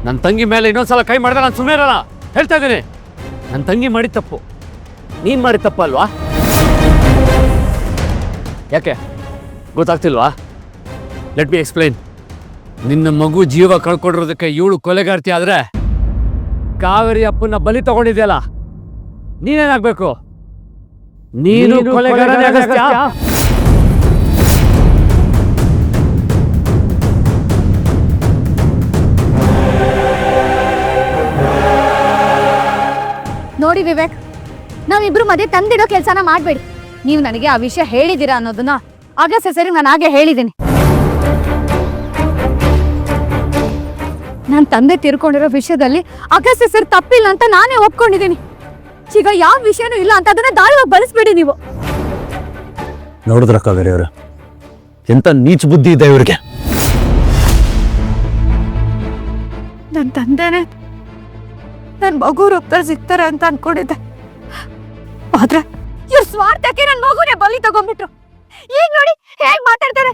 ನನ್ನ ತಂಗಿ ಮೇಲೆ ಇನ್ನೊಂದ್ಸಲ ಕೈ ಮಾಡಿದ್ರೆ ನಾನು ಸುಮ್ಮನೆ ಇರಲ್ಲ. ಹೇಳ್ತಾ ಇದ್ದೀನಿ, ನನ್ನ ತಂಗಿ ಮಾಡಿದ ತಪ್ಪು, ನೀನು ಮಾಡಿದ ತಪ್ಪು ಅಲ್ವಾ? ಯಾಕೆ ಗೊತ್ತಾಗ್ತಿಲ್ವಾ? Let me explain. ನಿನ್ನ ಮಗು ಜೀವ ಕಳ್ಕೊಂಡಿರೋದಕ್ಕೆ ಇವಳು ಕೊಲೆಗಾರ್ತಿ ಆದ್ರೆ ಕಾವೇರಿ ಅಪ್ಪನ ಬಲಿ ತಗೊಂಡಿದ್ಯಲ್ಲ, ನೀನೇನಾಗ್ಬೇಕು? ನೀನು ಕೊಲೆಗಾರನೇ ಅಗಸ್ತ್ಯ. ನೋಡಿ ವಿವೇಕ್, ನಾವಿಬ್ರು ಮಧ್ಯೆ ತಂದಿಡೋ ಕೆಲಸನ ಮಾಡಬೇಡಿ. ನೀವು ನನಗೆ ಆ ವಿಷಯ ಹೇಳಿದ್ದೀರಾ ಅನ್ನೋದನ್ನ ಆಗಸ್ಟ್ ಸರಿ ನಾನು ಹಾಗೆ ಹೇಳಿದ್ದೀನಿ. ನನ್ನ ತಂದೆ ತೀರ್ಕೊಂಡಿರೋ ವಿಷಯದಲ್ಲಿ ಆಗಸ್ಟ್ ಸರ್ ತಪ್ಪಿಲ್ಲ ಅಂತ ನಾನೇ ಒಪ್ಕೊಂಡಿದ್ದೀನಿ. ಈಗ ಯಾವ ವಿಷಯನೂ ಇಲ್ಲ ಅಂತ ಅದನ್ನ ದಾಳವಾಗಿ ಬಳಸ್ಬೇಡಿ ನೀವು. ನೋಡಿದ್ರ ಕಾವೇರಿ ಅವ್ರ ಎಂತ ನೀಚ ಬುದ್ಧಿ ಇದೆ ಇವ್ರಿಗೆ. ನನ್ನ ತಂದೆನೆ ನನ್ನ ಮಗು ರೂಪದಲ್ಲಿ ಸಿಗ್ತಾರೆ ಅಂತ ಅನ್ಕೊಂಡಿದ್ದೆ. ಆದ್ರೆ ಇವ್ರ ಸ್ವಾರ್ಥಕ್ಕೆ ನನ್ನ ಮಗುನೇ ಬಲಿ ತಗೊಂಡ್ಬಿಟ್ರು. ಈಗ ನೋಡಿ ಹೇಗ್ ಮಾತಾಡ್ತಾರೆ.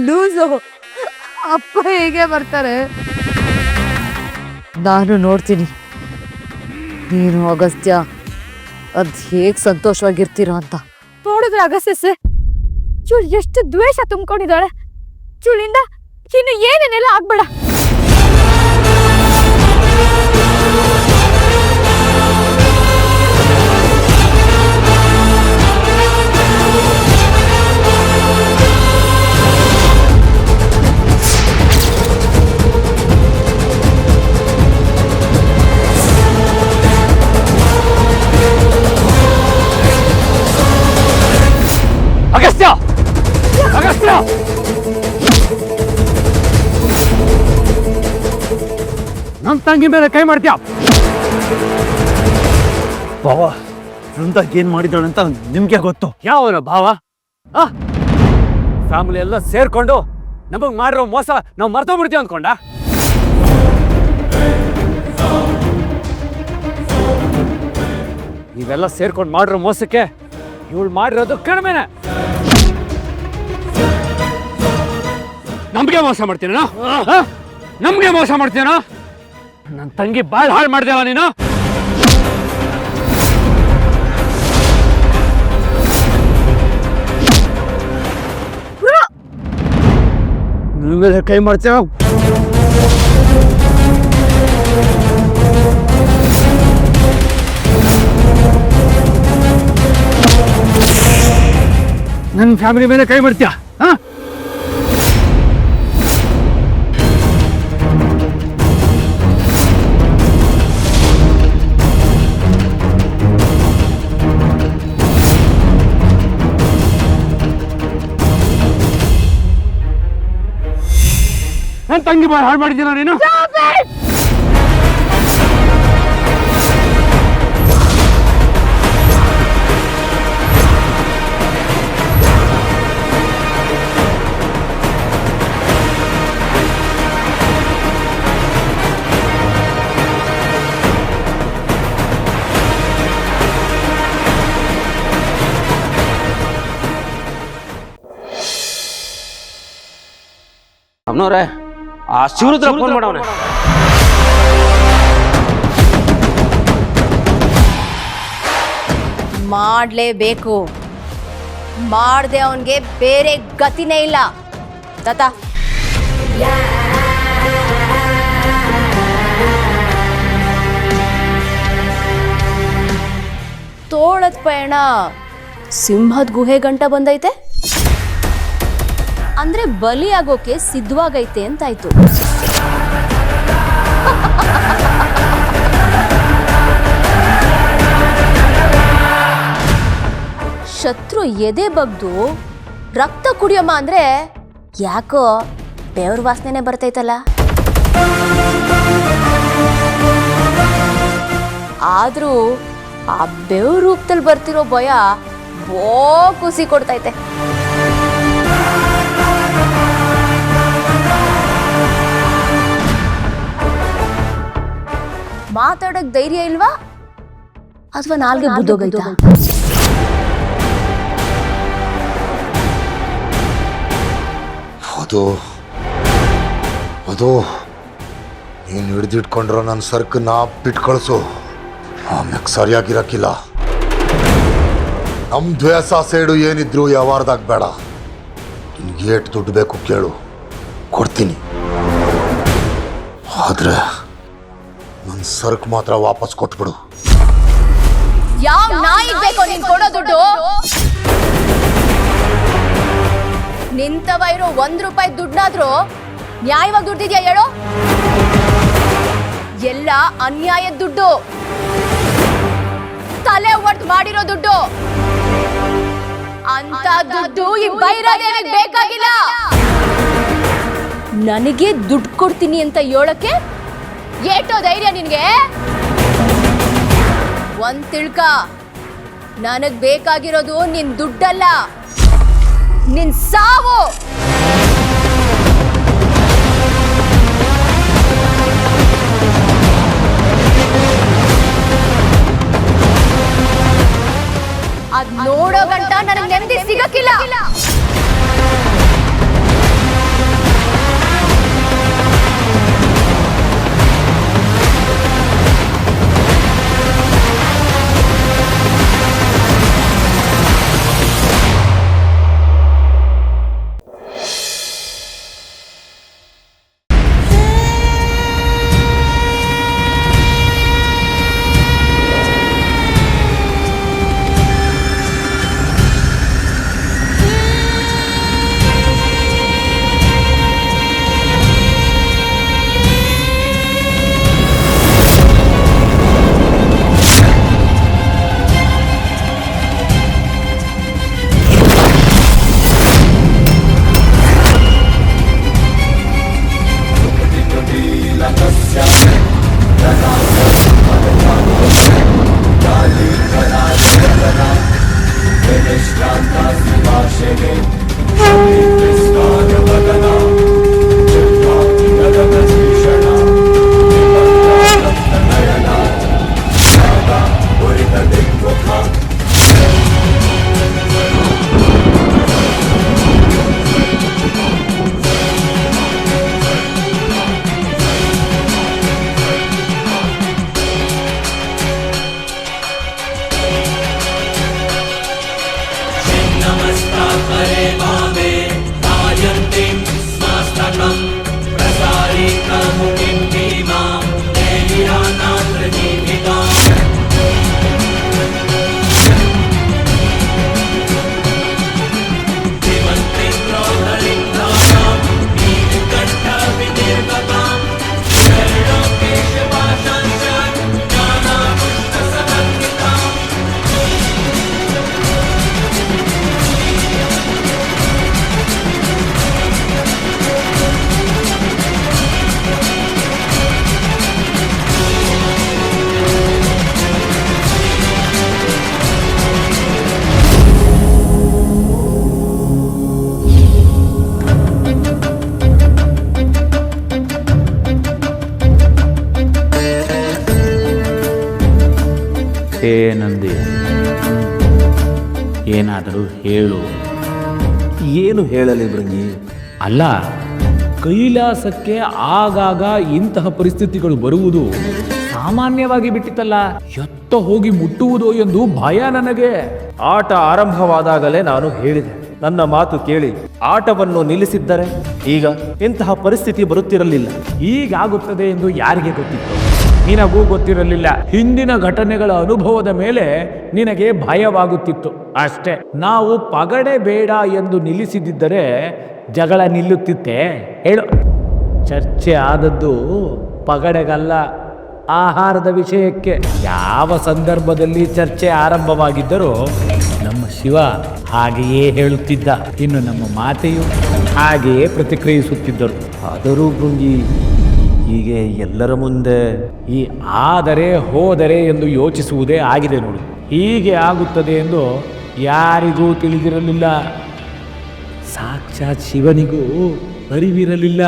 ಲೂಸು ಅಪ್ಪ ಹೇಗೆ ಬರ್ತಾರೆ? ನಾನು ನೋಡ್ತೀನಿ ನೀನು ಅಗಸ್ತ್ಯ ಅದ್ ಹೇಗ್ ಸಂತೋಷವಾಗಿರ್ತೀರ ಅಂತ. ನೋಡಿದ್ರೆ ಅಗಸ್ತ್ಯ ಸರ್ ಚೂಳು ಎಷ್ಟು ದ್ವೇಷ ತುಂಬಿಕೊಂಡಿದ್ದಾಳೆ. ಚೂಳಿಂದ ಇನ್ನು ಏನೇನೆಲ್ಲ ಆಗ್ಬೇಡ. ಅಗಸ್ತ್ಯ, ಅಗಸ್ತ್ಯ, ನನ್ನ ತಂಗಿ ಮೇಲೆ ಕೈ ಮಾಡ್ತೀಯ? ಬಾವ ವೃಂದ ಏನ್ ಮಾಡಿದಾಳೆ ಅಂತ ನಿಮ್ಗೆ ಗೊತ್ತು. ಯಾವನ ಭಾವ? ಫ್ಯಾಮಿಲಿ ಎಲ್ಲ ಸೇರ್ಕೊಂಡು ನಮಗ್ ಮಾಡಿರೋ ಮೋಸ ನಾವು ಮರ್ತೋಗ್ಬಿಡ್ತೀವಿ ಅಂದ್ಕೊಂಡ? ನೀವೆಲ್ಲ ಸೇರ್ಕೊಂಡು ಮಾಡಿರೋ ಮೋಸಕ್ಕೆ ಇವಳು ಮಾಡಿರೋದು ಕಡಿಮೆನೆ. ನಮ್ಗೆ ಮೋಸ ಮಾಡ್ತೀನ? ನಮ್ಗೆ ಮೋಸ ಮಾಡ್ತೀನ? ನನ್ನ ತಂಗಿ ಬಾಳ್ ಹಾಳು ಮಾಡ್ದೇವ ನೀನು. ನಿನ್ ಮೇಲೆ ಕೈ ಮಾಡ್ತೀವ? ನನ್ನ ಫ್ಯಾಮಿಲಿ ಮೇಲೆ ಕೈ ಮಾಡ್ತೀಯ? ನನ್ನ ತಂಗಿ ಬಾಳ್ ಹಾಳು ಮಾಡಿದ್ದೀನ ನೀನು. ಅಮ್ಮನವ್ರೆ ಆ ಶಿವರುದ್ರ ಫೋನ್ ಮಾಡವನೆ. ಮಾಡಲೇಬೇಕು. ಮಾಡದೆ ಅವನಿಗೆ ಬೇರೆ ಗತಿನೇ ಇಲ್ಲ. ತಾತ ತೋಳದ ಪಯಣ ಸಿಂಹದ ಗುಹೆ ಗಂಟ ಬಂದೈತೆ ಅಂದ್ರೆ ಬಲಿಯಾಗೋಕೆ ಸಿದ್ಧವಾಗೈತೆ ಅಂತಾಯ್ತು. ಶತ್ರು ಎದೆ ಬಗ್ದು ರಕ್ತ ಕುಡಿಯಮ್ಮ ಅಂದ್ರೆ ಯಾಕೋ ಬೆವ್ರ ವಾಸನೆ ಬರ್ತೈತಲ್ಲ. ಆದ್ರೂ ಆ ಬೆವ್ರ ರೂಪದಲ್ಲಿ ಬರ್ತಿರೋ ಭಯ ಬೋ ಖುಷಿ ಕೊಡ್ತೈತೆ. ಮಾತಾಡಕ್ ಧೈರ್ಯ ಇಲ್ವಾ? ಅಥವಾ ನಾಲ್ಗೆ ಬುದ್ದೋಗೈತಾ? ಅದು ನೀನು ಹಿಡಿದಿಟ್ಕೊಂಡ್ರೋ ನನ್ನ ಸರ್ಕನ್ನ ಬಿಟ್ಟು ಕಳಿಸು. ಆಮ್ಯಾಗ ಸರಿಯಾಗಿರಕ್ಕಿಲ್ಲ. ನಮ್ಮ ದ್ವೇಷ ಸೇಡು ಏನಿದ್ರು ಯಾವಾರದಾಗ ಬೇಡ. ನಿನ್ಗೆ ಏಟು ದುಡ್ಡು ಬೇಕು ಕೇಳು, ಕೊಡ್ತೀನಿ. ಆದ್ರೆ ನನ್ನ ಸರ್ಕ್ ಮಾತ್ರ ವಾಪಸ್ ಕೊಟ್ಬಿಡು. ಯಾವ ನಾಯಿಗ್ ಬೇಕೋ ನೀನ್ ಕೊಡೋ ದುಡ್ಡು? ನಿಂತವ ಇರೋ ₹1 ದುಡ್ಡಾದ್ರೂ ನ್ಯಾಯವಾಗಿ ದುಡ್ಡಿದ್ಯಾ ಹೇಳು? ಎಲ್ಲ ಅನ್ಯಾಯದ ದುಡ್ಡು, ತಲೆ ಒಟ್ಟು ಮಾಡಿರೋ ದುಡ್ಡು. ಅಂತ ದುಡ್ಡು ಈ ಬೈರಾದೇವಿಗೆ ಬೇಕಾಗಿಲ್ಲ. ನನಗೆ ದುಡ್ಡು ಕೊಡ್ತೀನಿ ಅಂತ ಹೇಳಕ್ಕೆ ಏಟೋ ಧೈರ್ಯ ನಿನ್ಗೆ? ಒಂದ್ ತಿಳ್ಕ, ನನಗ್ ಬೇಕಾಗಿರೋದು ನಿನ್ ದುಡ್ಡಲ್ಲ, ನಿನ್ ಸಾವು. ಅದ್ ನೋಡೋ ಗಂಟ ನನಗ್ ನೆಮ್ಮದಿ ಸಿಗಕ್ಕಿಲ್ಲ. ನಂದಿ, ಏನಾದರೂ ಹೇಳು. ಏನು ಹೇಳಲಿ ಭೃಂಗಿ? ಅಲ್ಲ, ಕೈಲಾಸಕ್ಕೆ ಆಗಾಗ ಇಂತಹ ಪರಿಸ್ಥಿತಿಗಳು ಬರುವುದು ಸಾಮಾನ್ಯವಾಗಿ ಬಿಟ್ಟಿತ್ತಲ್ಲ. ಎತ್ತ ಹೋಗಿ ಮುಟ್ಟುವುದೋ ಎಂದು ಭಯ ನನಗೆ. ಆಟ ಆರಂಭವಾದಾಗಲೇ ನಾನು ಹೇಳಿದೆ, ನನ್ನ ಮಾತು ಕೇಳಿ ಆಟವನ್ನು ನಿಲ್ಲಿಸಿದ್ದರೆ ಈಗ ಇಂತಹ ಪರಿಸ್ಥಿತಿ ಬರುತ್ತಿರಲಿಲ್ಲ. ಹೀಗಾಗುತ್ತದೆ ಎಂದು ಯಾರಿಗೆ ಗೊತ್ತಿತ್ತು? ನಿನಗೂ ಗೊತ್ತಿರಲಿಲ್ಲ. ಹಿಂದಿನ ಘಟನೆಗಳ ಅನುಭವದ ಮೇಲೆ ನಿನಗೆ ಭಯವಾಗುತ್ತಿತ್ತು ಅಷ್ಟೇ. ನಾವು ಪಗಡೆ ಬೇಡ ಎಂದು ನಿಲ್ಲಿಸಿದ್ದರೆ ಜಗಳ ನಿಲ್ಲುತ್ತಿತ್ತೆ ಹೇಳು? ಚರ್ಚೆ ಆದದ್ದು ಪಗಡೆಗಲ್ಲ, ಆಹಾರದ ವಿಷಯಕ್ಕೆ. ಯಾವ ಸಂದರ್ಭದಲ್ಲಿ ಚರ್ಚೆ ಆರಂಭವಾಗಿದ್ದರೂ ನಮ್ಮ ಶಿವ ಹಾಗೆಯೇ ಹೇಳುತ್ತಿದ್ದ, ಇನ್ನು ನಮ್ಮ ಮಾತೆಯು ಹಾಗೆಯೇ ಪ್ರತಿಕ್ರಿಯಿಸುತ್ತಿದ್ದರು. ಆದರೂ ಭೃಂಗಿ, ಹೀಗೆ ಎಲ್ಲರ ಮುಂದೆ ಈ ಆದರೆ ಹೋದರೆ ಎಂದು ಯೋಚಿಸುವುದೇ ಆಗಿದೆ ನೋಡು. ಹೀಗೆ ಆಗುತ್ತದೆ ಎಂದು ಯಾರಿಗೂ ತಿಳಿದಿರಲಿಲ್ಲ. ಸಾಕ್ಷಾತ್ ಶಿವನಿಗೂ ಅರಿವಿರಲಿಲ್ಲ.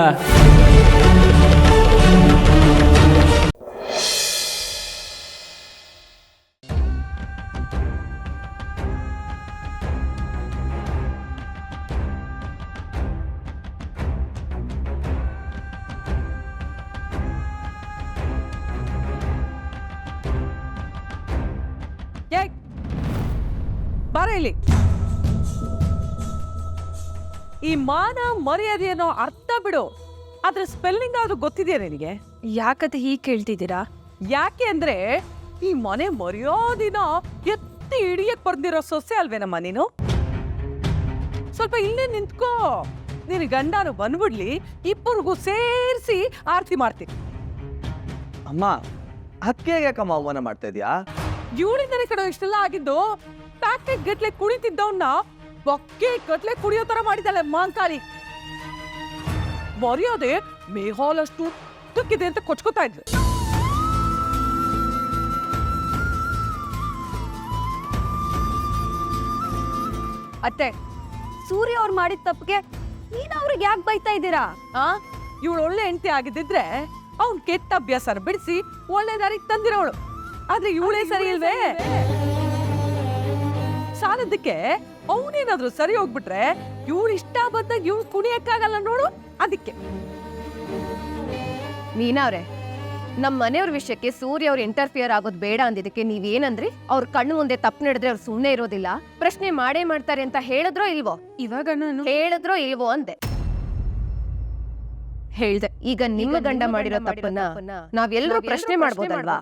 ಬಾರ ಇಲ್ಲಿ. ಈ ಮಾನ ಮರ್ಯಾದೆ ಅನ್ನೋ ಅರ್ಥ ಬಿಡು, ಅದ್ರ ಸ್ಪೆಲ್ಲಿಂಗ್ ಆದ್ರೂ ಗೊತ್ತಿದೆಯಾ ನಿನಗೆ? ಯಾಕತ್ತೆ ಹೀಗೆ ಕೇಳ್ತಿದ್ದೀರಾ? ಯಾಕೆ ಅಂದ್ರೆ ಈ ಮನೆ ಮರ್ಯಾದಿನ ಎತ್ತಿ ಹಿಡಿಯಕ್ ಬರ್ದಿರೋ ಸೊಸೆ ಅಲ್ವೇನಮ್ಮ ನೀನು? ಸ್ವಲ್ಪ ಇಲ್ಲೇ ನಿಂತ್ಕೋ, ನಿನ್ ಗಂಡನು ಬಂದ್ಬಿಡ್ಲಿ, ಇಬ್ಬರಿಗೂ ಸೇರಿಸಿ ಆರತಿ ಮಾಡ್ತೀನಿ. ಅಮ್ಮ ಹಕ್ಕೆ ಯಾಕಮ್ಮ ಅವಮಾನ ಮಾಡ್ತಾ ಇದೀಯಾ? ಇವಳಿಂದನೇ ಕಡೆ ಇಷ್ಟೆಲ್ಲ ಆಗಿದ್ದು. ಪ್ಯಾಕೆಟ್ ಗಟ್ಲೆ ಕುಣಿತಿದ್ದವನ್ನ ಬೊಕ್ಕೆ ಗಟ್ಲೆ ಕುಡಿಯೋ ತರ ಮಾಡಿದಾಳೆ ಮಾಂಕಾಳಿ. ಮರ್ಯಾದೆ ಮೇಹಾಲಷ್ಟು ತುಕ್ಕಿದೆ ಅಂತ ಕೊಚ್ಕೋತಾ ಇದ್ಲು. ಅತ್ತೆ, ಸೂರ್ಯ ಅವ್ರು ಮಾಡಿದ ತಪ್ಪಿಗೆ ನೀನು ಅವ್ರಿಗೆ ಯಾಕೆ ಬೈತಾ ಇದ್ದೀರಾ? ಇವಳು ಒಳ್ಳೆ ಹೆಂಡತಿ ಆಗಿದ್ದಿದ್ರೆ ಅವ್ನ್ ಕೆಟ್ಟ ಅಭ್ಯಾಸನ ಬಿಡಿಸಿ ಒಳ್ಳೆ ದಾರಿಗೆ ತಂದಿರೋಳು. ಆದ್ರೆ ಇವಳೇ ಸರಿ ಇಲ್ವೇ? ಸಾಲದಕ್ಕೆ ಅವನೇನಾದ್ರೂ ಸರಿ ಹೋಗ್ಬಿಟ್ರೆ ಇವಳು ಇಷ್ಟ ಬಂದಾಗ ಇವಳು ಕುಣಿಯಕ್ಕಾಗಲ್ಲ ನೋಡು. ಅದಕ್ಕೆ ಮೀನಾವ್ರೆ, ನಮ್ಮ ಮನೆಯವ್ರ ವಿಷಯಕ್ಕೆ ಸೂರ್ಯ ಅವ್ರು ಇಂಟರ್ಫಿಯರ್ ಆಗೋದು ಬೇಡ ಅಂದಿದ್ದಕ್ಕೆ ನೀವೇನಂದ್ರಿ? ಅವ್ರ ಕಣ್ಣು ಮುಂದೆ ತಪ್ಪು ನಡೆದ್ರೆ ಅವ್ರು ಸುಮ್ಮನೆ ಇರೋದಿಲ್ಲ, ಪ್ರಶ್ನೆ ಮಾಡೇ ಮಾಡ್ತಾರೆ ಅಂತ ಹೇಳಿದ್ರೋ ಇಲ್ವೋ? ಇವಾಗ ನಾನು ಹೇಳಿದ್ರೋ ಇಲ್ವೋ ಅಂದೆ. ಹೇಳ್ದೆ. ಈಗ ನಿಮ್ಮ ಗಂಡ ಮಾಡಿರೋ ತಪ್ಪನ್ನ ನಾವೆಲ್ಲರೂ ಪ್ರಶ್ನೆ ಮಾಡ್ಬೋದಲ್ವಾ?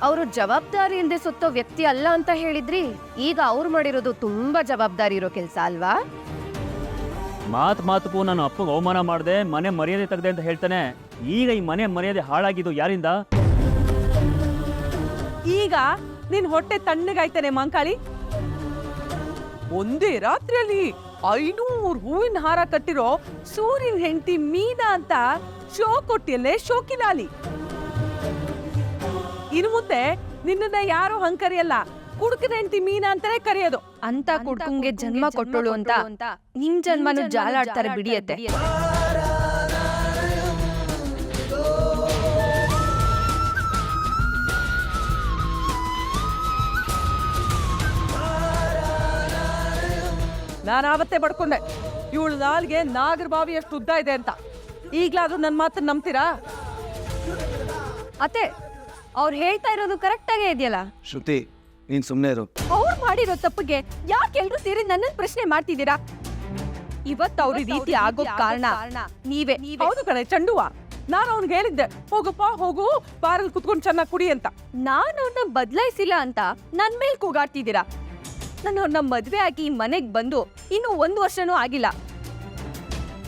ಅವರು ಜವಾಬ್ದಾರಿ ಇಲ್ಲದೆ ಸುತ್ತೋ ವ್ಯಕ್ತಿ ಅಲ್ಲ ಅಂತ ಹೇಳಿದ್ರಿ. ಈಗ ಅವ್ರು ಮಾಡಿರೋದು ತುಂಬಾ ಜವಾಬ್ದಾರಿ ಇರೋ ಕೆಲಸ ಅಲ್ವಾ? ಮಾತು ನಾನು ಅಪ್ಪಗೆ ಅವಮಾನ ಮಾಡಿದೆ, ಮನೆ ಮರ್ಯಾದೆ ತೆಗೆದೆ ಅಂತ ಹೇಳ್ತಾನೆ. ಈಗ ಈ ಮನೆ ಮರ್ಯಾದೆ ಹಾಳಾಗಿದ್ದು ಯಾರಿಂದ? ಈಗ ನಿನ್ ಹೊಟ್ಟೆ ತಣ್ಣಗಾಯ್ತಾನೆ ಮಾಂಕಾಳಿ. ಒಂದೇ ರಾತ್ರಿಯಲ್ಲಿ 500 ಹೂವಿನ ಹಾರ ಕಟ್ಟಿರೋ ಸೂರ್ಯನ ಹೆಂಡತಿ ಮೀನಾ ಅಂತ ಶೋ ಕೊಟ್ಟಿಯಲ್ಲೇ ಶೋಕಿಲಾಲಿ. ಇನ್ನು ಮುಂದೆ ನಿನ್ನನ್ನ ಯಾರು ಹಂಕರಿಯಲ್ಲ, ಕುಡುಕನ ಹೆಂಡತಿ ಮೀನಾ ಅಂತಾನೆ ಕರೆಯೋದು. ಅಂತ ಕುಡ್ಕಂಗೆ ಜನ್ಮ ಕೊಟ್ಟೋಳು ಅಂತ ನಿಮ್ ಜನ್ಮನು ಜಾಲಾಡ್ತಾರೆ ಬಿಡಿಯತ್ತೆ. ನಾನು ಆವತ್ತೇ ಬಡ್ಕೊಂಡೆ ಇವಳು ನಾಲ್ಗೆ ನಾಗರ ಬಾವಿ ಎಷ್ಟು ಉದ್ದ ಇದೆ ಅಂತ. ಈಗ್ಲಾದ್ರೂ ನನ್ನ ಮಾತನ್ನ ನಂಬ್ತೀರಾ? ಅತ್ತೆ, ಅವ್ರು ಹೇಳ್ತಾ ಇರೋದು ಕರೆಕ್ಟ್ ಆಗೇ ಇದೆಯಲ್ಲ. ಶ್ರುತಿ, ನೀನ್ ಸುಮ್ಮನೆ ಇರು. ಅವ್ರು ಮಾಡಿರೋ ತಪ್ಪಿಗೆ ಯಾಕೆ ಎಲ್ರು ಸೇರಿ ನನ್ನನ್ನು ಪ್ರಶ್ನೆ ಮಾಡ್ತಿದ್ದೀರಾ? ಇವತ್ತು ಅವ್ರ ರೀತಿ ಆಗೋ ಕಾರಣ ನೀವೇ. ಹೌದು ಕಣೆ ಚಂಡುವ, ನಾನು ಅವ್ನಿಗೆ ಹೇಳಿದ್ದೆ, ಹೋಗಪ್ಪ ಹೋಗು, ಬಾರಲ್ಲಿ ಕುತ್ಕೊಂಡು ಚೆನ್ನಾಗಿ ಕುಡಿ ಅಂತ. ನಾನು ಅವ್ರನ್ನ ಬದಲಾಯಿಸಿಲ್ಲ ಅಂತ ನನ್ ಮೇಲ್ ಕೂಗಾಡ್ತಿದ್ದೀರಾ. ನಾನು ಅವ್ರನ್ನ ಮದ್ವೆ ಆಗಿ ಮನೆಗ್ ಬಂದು ಇನ್ನು 1 ವರ್ಷನೂ ಆಗಿಲ್ಲ.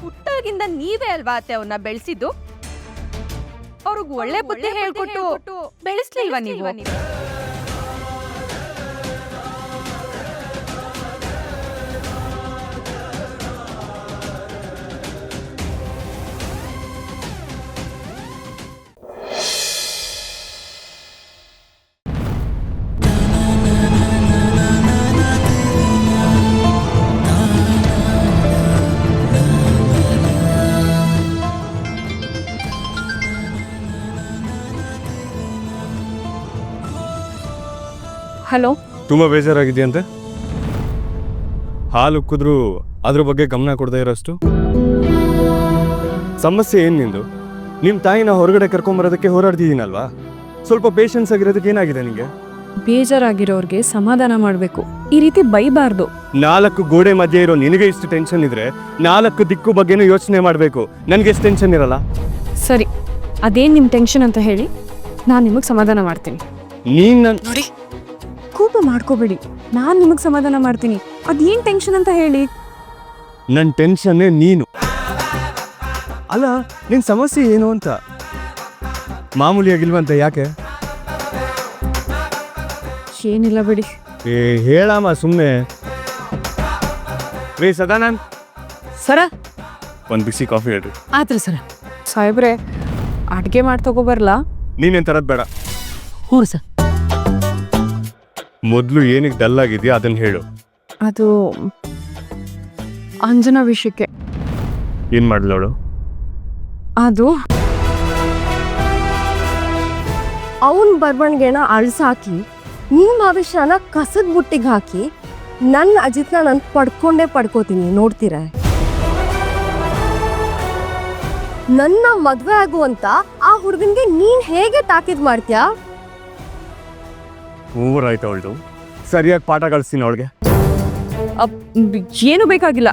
ಹುಟ್ಟಾಗಿಂದ ನೀವೇ ಅಲ್ವಾ ಅತ್ತೆ ಅವ್ರನ್ನ ಬೆಳೆಸಿದ್ದು? ಅವ್ರಿಗೆ ಒಳ್ಳೆ ಬುದ್ಧಿ ಹೇಳ್ಕೊಟ್ಟು ಬೆಳೆಸ್ಲಿಲ್ವಾ ನೀವು? ಹಲೋ, ತುಂಬ ಬೇಜಾರಾಗಿದೆಯಂತೆ. ಹಾಲು ಉಕ್ಕಿದ್ರೂ ಅದ್ರ ಬಗ್ಗೆ ಗಮನ ಕೊಡದೇ ಇರೋಷ್ಟು. ಸಮಸ್ಯೆ ಏನು ನಿಂದು? ನಿಮ್ಮ ತಾಯಿನ ಹೊರಗಡೆ ಕರ್ಕೊಂಬರೋದಕ್ಕೆ ಹೋರಾಡ್ತಿದ್ದೀನಲ್ವಾ? ಸ್ವಲ್ಪ ಪೇಷನ್ಸ್ ಆಗಿರೋದಕ್ಕೆ ಏನಾಗಿದೆ ನಿಮಗೆ? ಬೇಜಾರಾಗಿರೋರ್ಗೆ ಸಮಾಧಾನ ಮಾಡಬೇಕು, ಈ ರೀತಿ ಬೈಬಾರ್ದು. 4 ಗೋಡೆ ಮಧ್ಯೆ ಇರೋ ನಿನಗೆ ಇಷ್ಟು ಟೆನ್ಷನ್ ಇದ್ರೆ 4 ದಿಕ್ಕು ಬಗ್ಗೆನೂ ಯೋಚನೆ ಮಾಡಬೇಕು. ನನಗೆ ಎಷ್ಟು ಟೆನ್ಷನ್ ಇರಲ್ಲ? ಸರಿ, ಅದೇನು ನಿಮ್ಮ ಟೆನ್ಷನ್ ಅಂತ ಹೇಳಿ, ನಾನು ನಿಮಗೆ ಸಮಾಧಾನ ಮಾಡ್ತೀನಿ. ನೀನು ನೋಡಿ, ಕೋಪ ಮಾಡ್ಕೋಬೇಡಿ, ನಾನು ನಿಮಗೆ ಸಮಾಧಾನ ಮಾಡ್ತೀನಿ. ಅದೇನು ಟೆನ್ಷನ್ ಅಂತ ಹೇಳಿ. ನನ್ನ ಟೆನ್ಷನ್ನೇ ನೀನು. ಅಲ್ಲ, ನಿನ್ನ ಸಮಸ್ಯೆ ಏನು ಅಂತ ಮಾಮೂಲಿಯಾಗಿಲ್ವಂತ? ಯಾಕೆ? ಏನಿಲ್ಲ ಬಿಡಿ. ಹೇಳಮ್ಮ ಸುಮ್ಮನೆ. ರೀ ಸದಾನಂದ್ ಸರ, ಒಂದು ಬಿಸಿ ಕಾಫಿ ಹೇಳ್ರಿ. ಆತ್ರಿ ಸರ. ಸಾಹೇಬ್ರೆ, ಅಡುಗೆ ಮಾಡಿ ತಗೋಬರ್ಲಾ? ನೀನೇನು ತರದ್ ಬೇಡ. ಹ್ಞೂ ಸರ್. ಮೊದಲು ಏನಕ್ಕೆ ಡಲ್ ಆಗಿದೆಯಾ ಅದನ್ನು ಹೇಳು. ಅದು ಅಂಜನಾ ವಿಷಯಕ್ಕೆ. ಏನು ಮಾಡ್ಲವಳು? ಅದು ಅವನ ಬರವಣಿಗೆನ ಅಳ್ಸಾಕಿ ನಿಮ್ಮ ಭವಿಷ್ಯನ ಕಸದ ಬುಟ್ಟಿಗೆ ಹಾಕಿ ನನ್ನ ಅಜಿತ್ನ ನಾನು ಪಡ್ಕೊಂಡೇ ಪಡ್ಕೋತೀನಿ, ನೋಡ್ತೀರ. ನನ್ನ ಮದ್ವೆ ಆಗುವಂತ ಆ ಹುಡುಗನ್ಗೆ ನೀನ್ ಹೇಗೆ ತಾಕೀದ್ ಮಾಡ್ತೀಯಾ? ಓವರ್ ಆಯ್ತು ಅವಳು. ಸರಿಯಾಗಿ ಪಾಠ ಕಳಿಸ್ತೀನಿ ಅವಳಿಗೆ. ಏನು ಬೇಕಾಗಿಲ್ಲ.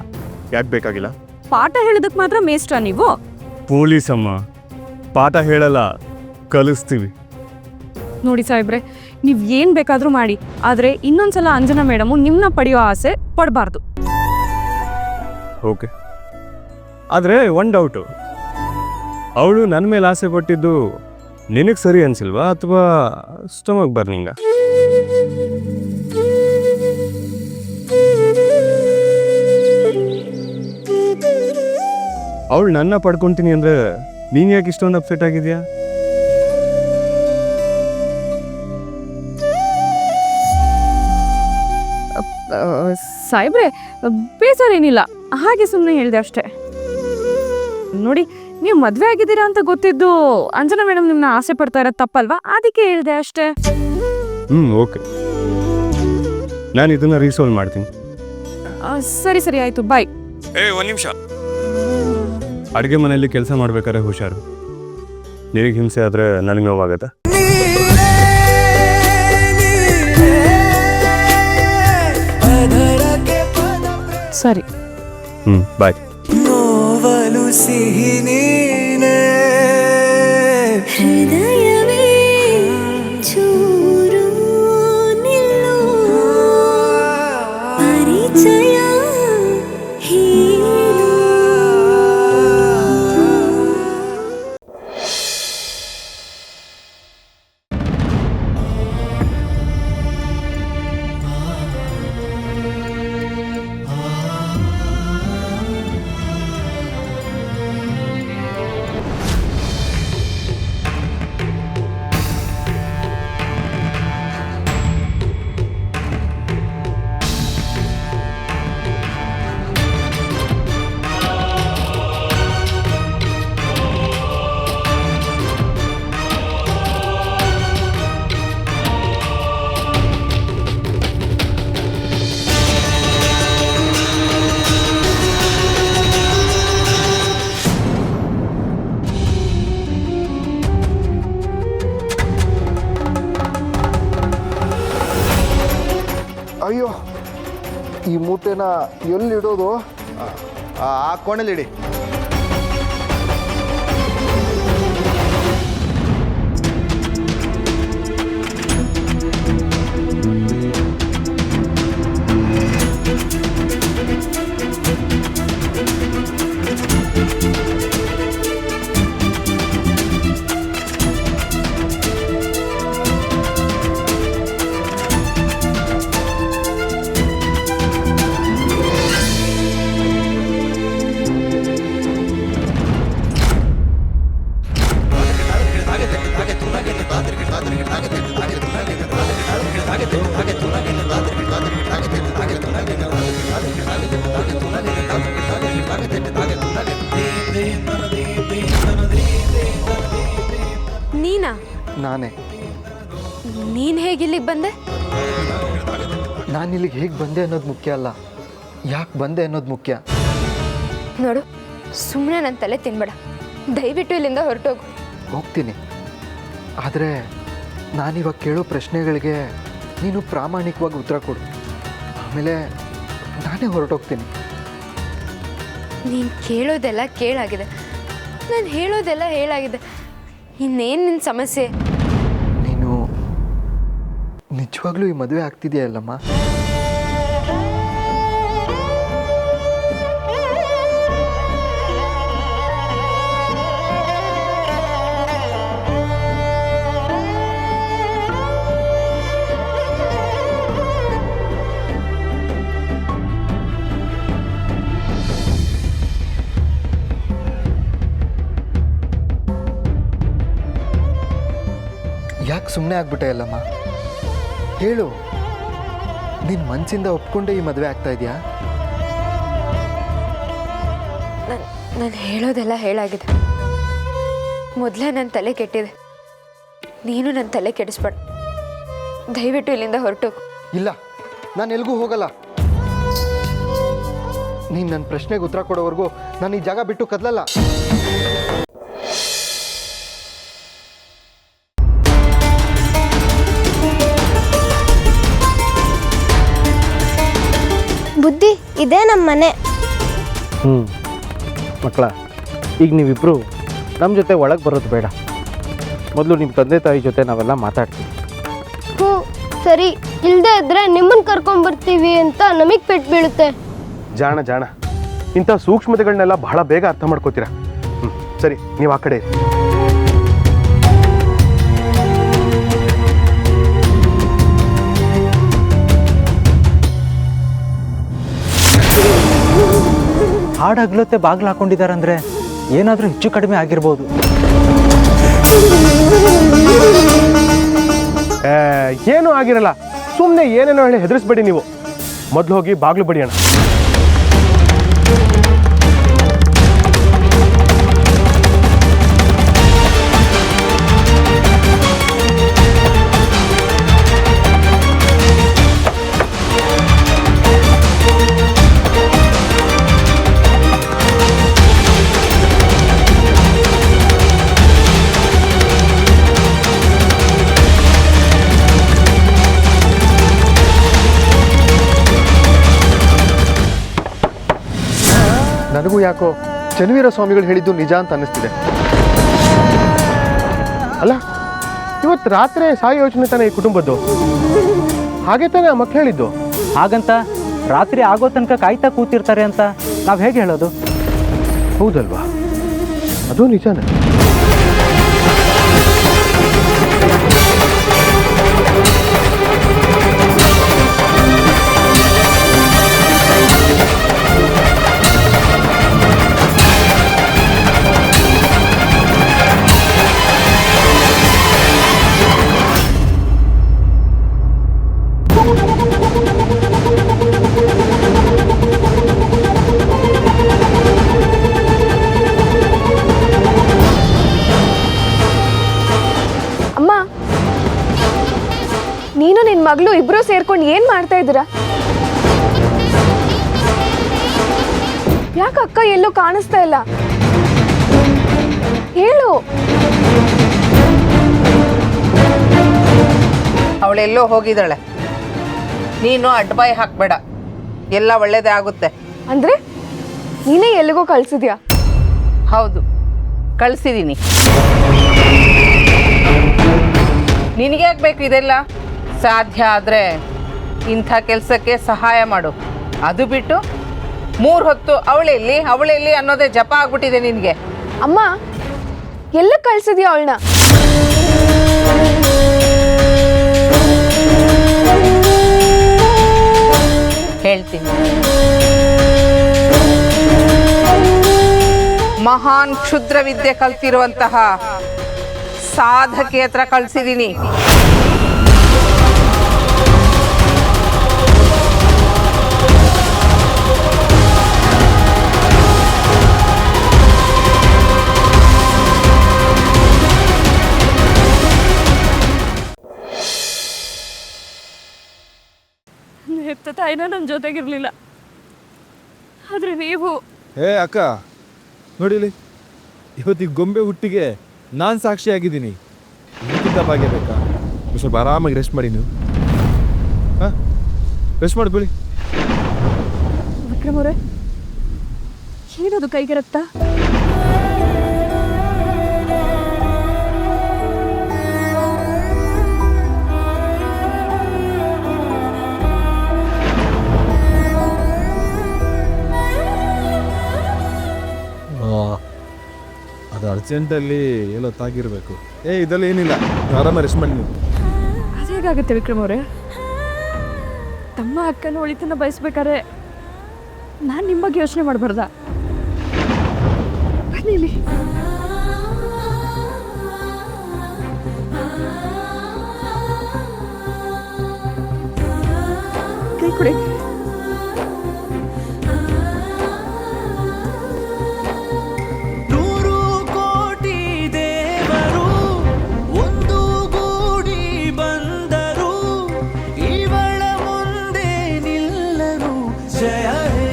ಯಾಕೆ ಬೇಕಾಗಿಲ್ಲ? ಪಾಠ ಹೇಳೋದಕ್ ಮಾತ್ರ ಮೇಸ್ಟ್ರಾ ನೀವು? ಪೊಲೀಸ್ ಅಮ್ಮ, ಪಾಠ ಹೇಳಲ್ಲ, ಕಲಿಸ್ತೀವಿ. ನೋಡಿ ಸಾಹೇಬ್ರೆ, ನೀವ್ ಏನ್ ಬೇಕಾದ್ರೂ ಮಾಡಿ, ಆದ್ರೆ ಇನ್ನೊಂದ್ಸಲ ಅಂಜನಾ ಮೇಡಮು ನಿಮ್ನ ಪಡೆಯೋ ಆಸೆ ಪಡಬಾರ್ದು. ಓಕೆ. ಆದರೆ ಒಂದು ಡೌಟು, ಅವಳು ನನ್ನ ಮೇಲೆ ಆಸೆ ಪಟ್ಟಿದ್ದು ನಿನಗೆ ಸರಿ ಅನ್ಸಿಲ್ವಾ ಅಥವಾ ಸ್ಟಮಕ್ ಬರ್ನಿಂಗ? ಅವಳು ನನ್ನ ಪಡ್ಕೊತೀನಿ ಅಂದರೆ ನೀನು ಯಾಕೆ ಇಷ್ಟೊಂದು ಅಪ್ಸೆಟ್ ಆಗಿದೆಯಾ? ಸಾಹೇಬ್ರೆ, ಬೇಜಾರೇನಿಲ್ಲ, ಹಾಗೆ ಸುಮ್ಮನೆ ಹೇಳಿದೆ ಅಷ್ಟೇ. ನೋಡಿ, ನೀವು ಮದುವೆ ಆಗಿದ್ದೀರಾ ಅಂತ ಗೊತ್ತಿದ್ದು ಅಂಜನಾ ಮೇಡಮ್ ನಿಮ್ಮನ್ನ ಆಸೆ ಪಡ್ತಾ ಇರೋದು ತಪ್ಪಲ್ವಾ? ಅದಕ್ಕೆ ಹೇಳಿದೆ ಅಷ್ಟೇ. ಓಕೆ, ನಾನು ಇದನ್ನು ರೀಸಾಲ್ವ್ ಮಾಡ್ತೀನಿ. ಸರಿ ಸರಿ ಆಯಿತು, ಬಾಯ್. ಒಂದು ನಿಮಿಷ. ಅಡುಗೆ ಮನೆಯಲ್ಲಿ ಕೆಲಸ ಮಾಡ್ಬೇಕಾದ್ರೆ ಹುಷಾರು. ನಿನಗೆ ಹಿಂಸೆ ಆದರೆ ನನಗೆ ನೋವಾಗತ್ತಾ? ಸರಿ. ಬಾಯ್. ನೋವಲು ಸಿಹಿ ನೀನೆ, ಹೃದಯವೇ ಚೂರು ನಿಲ್ಲು, ಪರಿಚಯ ಹೀನು. ಅಯ್ಯೋ, ಈ ಮೂಟೆನ ಎಲ್ಲಿಡೋದು? ಆ ಕೋಣೆಲಿಡಿ. ನೀನಾ? ನಾನೇ. ನೀನ್ ಹೇಗಿಲ್ಲಿಗೆ ಬಂದೆ? ನಾನು ಇಲ್ಲಿಗೆ ಹೇಗೆ ಬಂದೆ ಅನ್ನೋದು ಮುಖ್ಯ ಅಲ್ಲ, ಯಾಕೆ ಬಂದೆ ಅನ್ನೋದು ಮುಖ್ಯ. ನೋಡು, ಸುಮ್ಮನೆ ನನ್ನ ತಲೆ ತಿನ್ಬೇಡ, ದಯವಿಟ್ಟು ಇಲ್ಲಿಂದ ಹೊರಟೋಗು. ಹೋಗ್ತೀನಿ, ಆದರೆ ನಾನಿವಾಗ ಕೇಳೋ ಪ್ರಶ್ನೆಗಳಿಗೆ ನೀನು ಪ್ರಾಮಾಣಿಕವಾಗಿ ಉತ್ತರ ಕೊಡು, ಆಮೇಲೆ ನಾನೇ ಹೊರಟೋಗ್ತೀನಿ. ನೀನು ಕೇಳೋದೆಲ್ಲ ಕೇಳಾಗಿದೆ, ನಾನು ಹೇಳೋದೆಲ್ಲ ಹೇಳಾಗಿದೆ. ಇನ್ನೇನು ನಿನ್ನ ಸಮಸ್ಯೆ? ನೀನು ನಿಜವಾಗ್ಲೂ ಈ ಮದುವೆ ಆಗ್ತಿದೆಯಲ್ಲಮ್ಮ? ಯಾಕೆ ಸುಮ್ಮನೆ ಆಗ್ಬಿಟ್ಟೆ ಅಲ್ಲಮ್ಮ? ಹೇಳು, ನಿನ್ನ ಮನಸ್ಸಿಂದ ಒಪ್ಕೊಂಡೆ ಈ ಮದುವೆ ಆಗ್ತಾ ಇದೆಯಾ? ನಾನು ಹೇಳೋದೆಲ್ಲ ಹೇಳಾಗಿದೆ. ಮೊದಲೇ ನನ್ನ ತಲೆ ಕೆಟ್ಟಿದೆ, ನೀನು ನನ್ನ ತಲೆ ಕೆಡಿಸ್ಬೇಡ. ದಯವಿಟ್ಟು ಇಲ್ಲಿಂದ ಹೊರಟೋಗು. ಇಲ್ಲ, ನಾನು ಎಲ್ಗೂ ಹೋಗಲ್ಲ. ನೀನು ನನ್ನ ಪ್ರಶ್ನೆಗೆ ಉತ್ತರ ಕೊಡೋವರೆಗೂ ನಾನು ಈ ಜಾಗ ಬಿಟ್ಟು ಕದಲಲ್ಲ. ಬುದ್ಧಿ ಇದೇ ನಮ್ಮ ಮನೆ. ಮಕ್ಕಳ, ಈಗ ನೀವಿಬ್ಬರು ನಮ್ಮ ಜೊತೆ ಒಳಗೆ ಬರೋದು ಬೇಡ. ಮೊದಲು ನಿಮ್ಮ ತಂದೆ ತಾಯಿ ಜೊತೆ ನಾವೆಲ್ಲ ಮಾತಾಡ್ತೀವಿ. ಹ್ಞೂ ಸರಿ, ಇಲ್ಲದೆ ಇದ್ರೆ ನಿಮ್ಮನ್ನು ಕರ್ಕೊಂಡ್ಬರ್ತೀವಿ ಅಂತ ನಮಗೆ ಪೆಟ್ಟು ಬೀಳುತ್ತೆ. ಜಾಣ ಜಾಣ, ಇಂಥ ಸೂಕ್ಷ್ಮತೆಗಳನ್ನೆಲ್ಲ ಬಹಳ ಬೇಗ ಅರ್ಥ ಮಾಡ್ಕೋತೀರಾ. ಸರಿ, ನೀವು ಆ ಕಡೆ ಇರಿ. ಹಾಡಾಗ್ಲತ್ತೆ ಬಾಗಿಲು ಹಾಕೊಂಡಿದ್ದಾರಂದ್ರೆ ಏನಾದರೂ ಹೆಚ್ಚು ಕಡಿಮೆ ಆಗಿರ್ಬೋದು. ಏನೂ ಆಗಿರಲ್ಲ, ಸುಮ್ಮನೆ ಏನೇನೋ ಹೇಳಿ ಹೆದರಿಸ್ಬೇಡಿ ನೀವು. ಮೊದಲು ಹೋಗಿ ಬಾಗಿಲು ಬಡಿಯೋಣ. ನನಗೂ ಯಾಕೋ ಚನ್ನವೀರ ಸ್ವಾಮಿಗಳು ಹೇಳಿದ್ದು ನಿಜ ಅಂತ ಅನ್ನಿಸ್ತಿದೆ. ಅಲ್ಲ, ಇವತ್ತು ರಾತ್ರಿ ಸಾಯಿ ಯೋಚನೆ ತಾನೇ ಈ ಕುಟುಂಬದ್ದು. ಹಾಗೆ ತಾನೇ ಆ ಮಕ್ಳು ಹೇಳಿದ್ದು. ಹಾಗಂತ ರಾತ್ರಿ ಆಗೋ ತನಕ ಕಾಯ್ತಾ ಕೂತಿರ್ತಾರೆ ಅಂತ ನಾವು ಹೇಗೆ ಹೇಳೋದು? ಹೌದಲ್ವಾ? ಅದು ನಿಜಾನೇ. ನೀನು ನಿನ್ ಮಗಳು ಇಬ್ರು ಸೇರ್ಕೊಂಡು ಏನ್ ಮಾಡ್ತಾ ಇದ್ದೀರಾ? ಯಾಕೆ ಅಕ್ಕ ಎಲ್ಲೂ ಕಾಣಿಸ್ತಾ ಇಲ್ಲ? ಹೇಳು. ಅವಳೆಲ್ಲೋ ಹೋಗಿದ್ದಾಳೆ, ನೀನು ಅಡ್ಬಾಯಿ ಹಾಕ್ಬೇಡ, ಎಲ್ಲ ಒಳ್ಳೇದೇ ಆಗುತ್ತೆ. ಅಂದ್ರೆ ನೀನೇ ಎಲ್ಲಿಗೋ ಕಳ್ಸಿದ್ಯಾ? ಹೌದು, ಕಳಿಸಿದ್ದೀನಿ. ನಿನಗೆ ಯಾಕೆ ಬೇಕು ಇದೆಲ್ಲ? ಸಾಧ್ಯ ಆದರೆ ಇಂಥ ಕೆಲಸಕ್ಕೆ ಸಹಾಯ ಮಾಡು. ಅದು ಬಿಟ್ಟು 3 ಹೊತ್ತು ಅವಳೆಲ್ಲಿ ಅನ್ನೋದೇ ಜಪ ಆಗ್ಬಿಟ್ಟಿದೆ ನಿನಗೆ. ಅಮ್ಮ, ಎಲ್ಲ ಕಳ್ಸಿದ್ಯಾ ಅವಳನ್ನ? ಹೇಳ್ತೀನಿ. ಮಹಾನ್ ಕ್ಷುದ್ರ ವಿದ್ಯೆ ಕಲ್ತಿರುವಂತಹ ಸಾಧಕಿ ಹತ್ರ ಕಳ್ಸಿದ್ದೀನಿ. ಹೆತ್ತ ತಾಯಿನ ನನ್ನ ಜೊತೆಗಿರ್ಲಿಲ್ಲ, ಆದ್ರೆ ನೀವು. ಅಕ್ಕ ನೋಡಿಲಿ, ಇವತ್ತು ಈ ಗೊಂಬೆ ಹುಟ್ಟಿಗೆ ನಾನು ಸಾಕ್ಷಿಯಾಗಿದ್ದೀನಿ. ಇದಕ್ಕಿಂತ ಭಾಗ್ಯ ಬೇಕಾ? ಸ್ವಲ್ಪ ಆರಾಮಾಗಿ ರೆಸ್ಟ್ ಮಾಡಿ. ನೀವು ರೆಸ್ಟ್ ಮಾಡಿ ಬಿಡಿ. ವಿಕ್ರಮ್ ಅವರೇ, ಏನದು ಕೈಗೆ ರಕ್ತ? ಅದು ಅರ್ಜೆಂಟಲ್ಲಿ ಏನೋ ತಾಗಿರ್ಬೇಕು. ಇದೆಲ್ಲ ಏನಿಲ್ಲ, ಆರಾಮ ರೆಸ್ಟ್ ಮಾಡಿ ನೀವು. ಅದೇಗಾಗುತ್ತೆ ವಿಕ್ರಮ್ ಅವರೇ? ತಮ್ಮ ಅಕ್ಕನ ಒಳಿತನ್ನ ಬಯಸ್ಬೇಕಾದ್ರೆ ನಾನು ನಿಮ್ಮ ಬಗ್ಗೆ ಯೋಚನೆ ಮಾಡಬಾರ್ದ? ಬನ್ನಿ ಇಲ್ಲಿ. ಕೈ ಕೊಡಿ. ಜಯ ಹೇ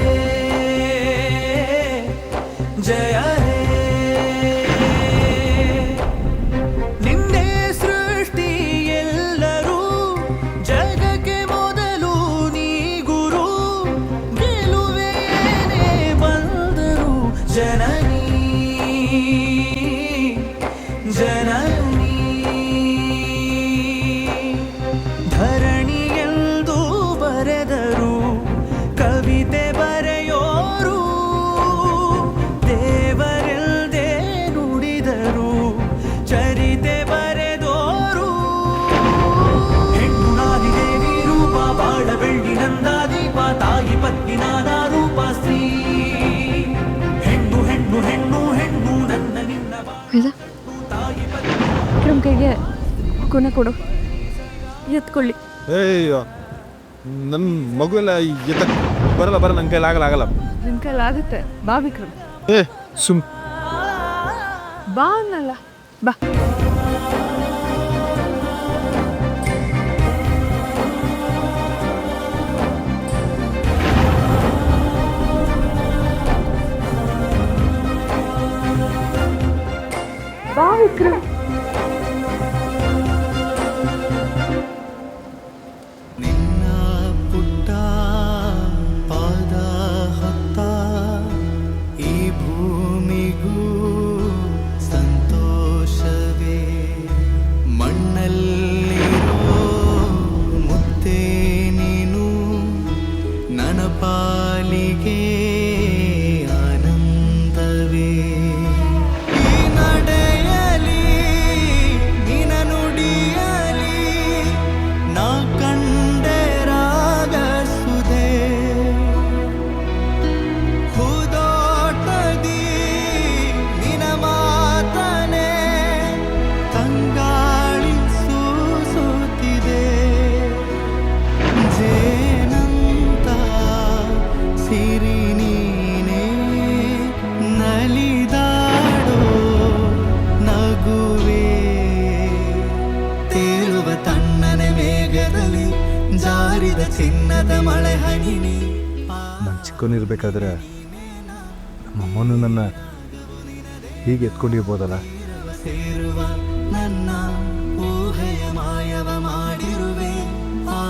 ಮಗುನ ಕೊಡು, ಎತ್ಕೊಳ್ಳಿ. ಏಯ್ಯೋ ನನ್ನ ಮಗುವೆಲ್ಲ ಎತ್ತಕ್ಕೆ ಬರಲ್ಲ ನನ್ನ ಕೈಲಿ ಆಗಲ್ಲ. ನಿನ್ನ ಕೈಲಿ ಆಗುತ್ತೆ. ಬಾ ವಿಕ್ರಮ್, ಏ ಸುಮ್ ಬಾ ಅನ್ನಲ್ಲ, ಬಾ. ಬಾ ವಿಕ್ರಮ್. ನಾನು ಚಿಕ್ಕವನಿರ್ಬೇಕಾದ್ರೆ ನಮ್ಮಮ್ಮನು ನನ್ನ ಹೀಗೆ ಎತ್ಕೊಂಡಿರ್ಬೋದಲ್ಲ. ನನ್ನ ಊಹೆಯ ಮಾಯವ ಮಾಡಿರುವೆ, ಆ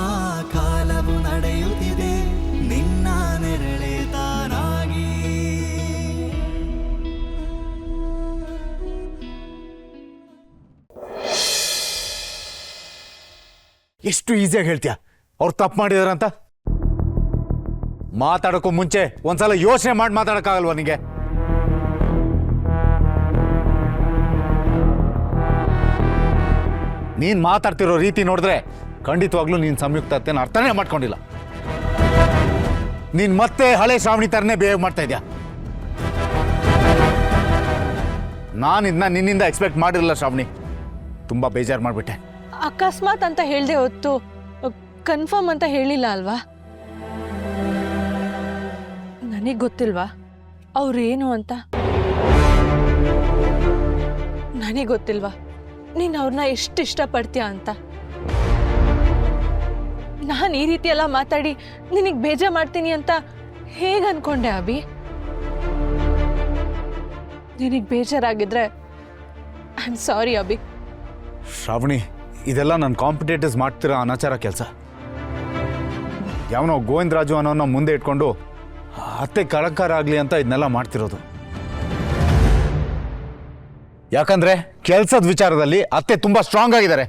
ಕಾಲವು ನಡೆಯುತ್ತಿದೆ ನಿನ್ನ ನೆರಳೆ ತಾನಾಗಿ. ಎಷ್ಟು ಈಸಿಯಾಗಿ ಹೇಳ್ತೀಯ ಅವ್ರು ತಪ್ಪು ಮಾಡಿದಾರ ಅಂತ? ಮಾತಾಡೋಕ್ಕೂ ಮುಂಚೆ ಒಂದ್ಸಲ ಯೋಚನೆ ಮಾಡಿ ಮಾತಾಡೋಕ್ಕಾಗಲ್ವಾ ನಿಂಗೆ? ನೀನ್ ಮಾತಾಡ್ತಿರೋ ರೀತಿ ನೋಡಿದ್ರೆ ಖಂಡಿತವಾಗ್ಲೂ ನೀನ್ ಸಂಯುಕ್ತತೆನ ಅರ್ಥನೇ ಮಾಡ್ಕೊಂಡಿಲ್ಲ. ನೀನ್ ಮತ್ತೆ ಹಳೆ ಶ್ರಾವಣಿ ತರನೇ ಬಿಹೇವ್ ಮಾಡ್ತಾ ಇದ್ಯಾ. ನಾನು ಇದನ್ನ ನಿನ್ನಿಂದ ಎಕ್ಸ್ಪೆಕ್ಟ್ ಮಾಡಿರಲಿಲ್ಲ ಶ್ರಾವಣಿ. ತುಂಬಾ ಬೇಜಾರು ಮಾಡ್ಬಿಟ್ಟೆ. ಅಕಸ್ಮಾತ್ ಅಂತ ಹೇಳ್ದೆ ಹೊತ್ತು ಕನ್ಫರ್ಮ್ ಅಂತ ಹೇಳಿಲ್ಲ ಅಲ್ವಾ? ನನಗೆ ಗೊತ್ತಿಲ್ವಾ ಅವ್ರೇನು ಅಂತ? ನನಗೆ ಗೊತ್ತಿಲ್ವಾ ನೀನು ಅವ್ರನ್ನ ಎಷ್ಟು ಇಷ್ಟಪಡ್ತೀಯ ಅಂತ? ನಾನು ಈ ರೀತಿ ಎಲ್ಲ ಮಾತಾಡಿ ನಿನಗೆ ಬೇಜಾರು ಮಾಡ್ತೀನಿ ಅಂತ ಹೇಗೆ ಅನ್ಕೊಂಡೆ ಅಭಿ? ನಿನಗೆ ಬೇಜಾರಾಗಿದ್ರೆ I am sorry Abhi. Shravani, ಇದೆಲ್ಲ ನನ್ನ ಕಾಂಪಿಟೇಟರ್ಸ್ ಮಾಡ್ತಿರೋ ಅನಾಚಾರ ಕೆಲಸ. ಯಾವನೋ ಗೋವಿಂದರಾಜು ಅನ್ನೋನ ಮುಂದೆ ಇಟ್ಕೊಂಡು ಅತ್ತೆ ಕಳಕಾರ ಆಗಲಿ ಅಂತ ಇದನ್ನೆಲ್ಲ ಮಾಡ್ತಿರೋದು. ಯಾಕಂದ್ರೆ ಕೆಲಸದ ವಿಚಾರದಲ್ಲಿ ಅತ್ತೆ ತುಂಬಾ ಸ್ಟ್ರಾಂಗ್ ಆಗಿದ್ದಾರೆ.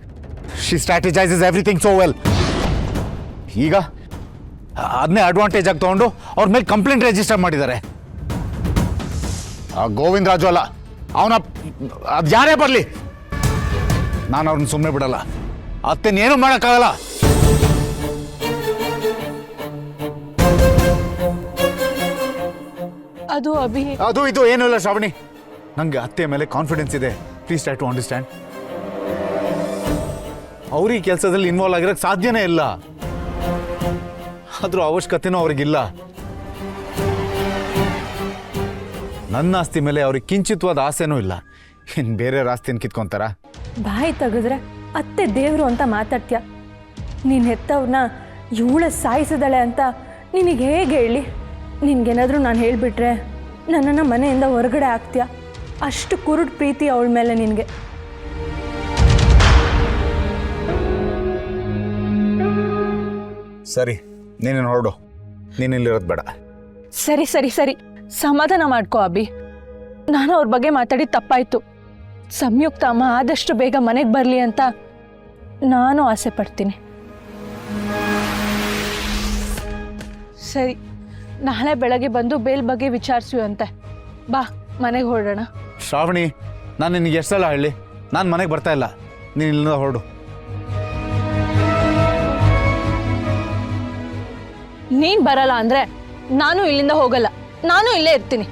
She strategizes everything so well. ಈಗ ಅದನ್ನೇ ಅಡ್ವಾಂಟೇಜ್ ಆಗಿ ತಗೊಂಡು ಅವ್ರ ಮೇಲೆ ಕಂಪ್ಲೇಂಟ್ ರಿಜಿಸ್ಟರ್ ಮಾಡಿದ್ದಾರೆ. ಆ ಗೋವಿಂದರಾಜು ಅಲ್ಲ, ಅವನ ಅದು ಯಾರೇ ಬರಲಿ, ನಾನು ಅವ್ರನ್ನ ಸುಮ್ಮನೆ ಬಿಡಲ್ಲ. ಅತ್ತೆನೇನು ಮಾಡೋಕ್ಕಾಗಲ್ಲ. ಅದು ಅಭಿ, ಅದು ಇದು ಏನೂ ಇಲ್ಲ ಶ್ರಾವಣಿ. ನಂಗೆ ಅತ್ತೆ ಮೇಲೆ ಕಾನ್ಫಿಡೆನ್ಸ್ ಇದೆ. Please try to understand. ಅವ್ರ ಈ ಕೆಲಸದಲ್ಲಿ ಇನ್ವಾಲ್ವ್ ಆಗಿರೋಕ್ಕೆ ಸಾಧ್ಯನೇ ಇಲ್ಲ. ಅದ್ರ ಅವಶ್ಯಕತೆನೂ ಅವ್ರಿಗಿಲ್ಲ. ನನ್ನ ಆಸ್ತಿ ಮೇಲೆ ಅವ್ರಿಗೆ ಕಿಂಚಿತ್ವಾದ ಆಸೆನೂ ಇಲ್ಲ. ಇನ್ನು ಬೇರೆ ಆಸ್ತಿನ ಕಿತ್ಕೊಂತಾರ? ಬಾಯಿ ತೆಗೆದ್ರೆ ಅತ್ತೆ ದೇವರು ಅಂತ ಮಾತಾಡ್ತೀಯ. ನೀನು ಹೆತ್ತವ್ರನ್ನ ಇವಳ ಸಾಯಿಸಿದಾಳೆ ಅಂತ ನಿನಗೆ ಹೇಗೆ ಹೇಳಿ? ನಿನ್ಗೇನಾದರೂ ನಾನು ಹೇಳಿಬಿಟ್ರೆ ನನ್ನನ್ನು ಮನೆಯಿಂದ ಹೊರಗಡೆ ಹಾಕ್ತೀಯ. ಅಷ್ಟು ಕುರುಡು ಪ್ರೀತಿ ಅವಳ ಮೇಲೆ ನಿನಗೆ. ಸರಿ, ನೀನೇನು ಹೊರಡು. ನೀನಿಲ್ಲಿರೋದು ಬೇಡ. ಸರಿ ಸರಿ ಸರಿ, ಸಮಾಧಾನ ಮಾಡ್ಕೋ ಅಭಿ. ನಾನು ಅವ್ರ ಬಗ್ಗೆ ಮಾತಾಡಿ ತಪ್ಪಾಯಿತು. ಸಂಯುಕ್ತ ಅಮ್ಮ ಆದಷ್ಟು ಬೇಗ ಮನೆಗೆ ಬರಲಿ ಅಂತ ನಾನು ಆಸೆ ಪಡ್ತೀನಿ. ಸರಿ, ನಾಳೆ ಬೆಳಗ್ಗೆ ಬಂದು ಬೇಲ್ ಬಗ್ಗೆ ವಿಚಾರಿಸುವಂತೆ. ಬಾ, ಮನೆಗೆ ಹೊರಡೋಣ. ಶ್ರಾವಣಿ, ನಾನು ನಿನಗೆ ಎಷ್ಟು ಸಲ ಹೇಳಿ, ನಾನು ಮನೆಗೆ ಬರ್ತಾ ಇಲ್ಲ. ನೀನು ಇಲ್ಲಿಂದ ಹೊರಡು. ನೀನು ಬರಲ್ಲ ಅಂದರೆ ನಾನು ಇಲ್ಲಿಂದ ಹೋಗಲ್ಲ. ನಾನು ಇಲ್ಲೇ ಇರ್ತೀನಿ.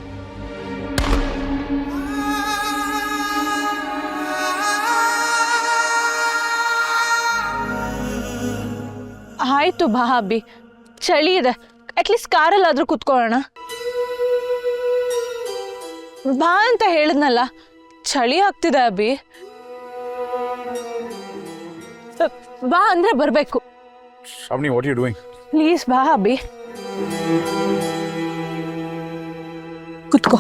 ಆಯ್ತು ಬಾ ಅಬ್ಬಿ, ಚಳಿ ಇದೆ, ಅಟ್ಲೀಸ್ಟ್ ಕಾರಲ್ಲಾದ್ರೂ ಕುತ್ಕೊಳ್ಳೋಣ. ಬಾ ಅಂತ ಹೇಳಿದ್ನಲ್ಲ, ಚಳಿ ಆಗ್ತಿದೆ ಅಬ್ಬಿ. ಬಾ ಅಂದ್ರೆ ಬರ್ಬೇಕು. Shravani, what you doing? Please ಬಾ ಅಬ್ಬಿ, ಕುತ್ಕೋ.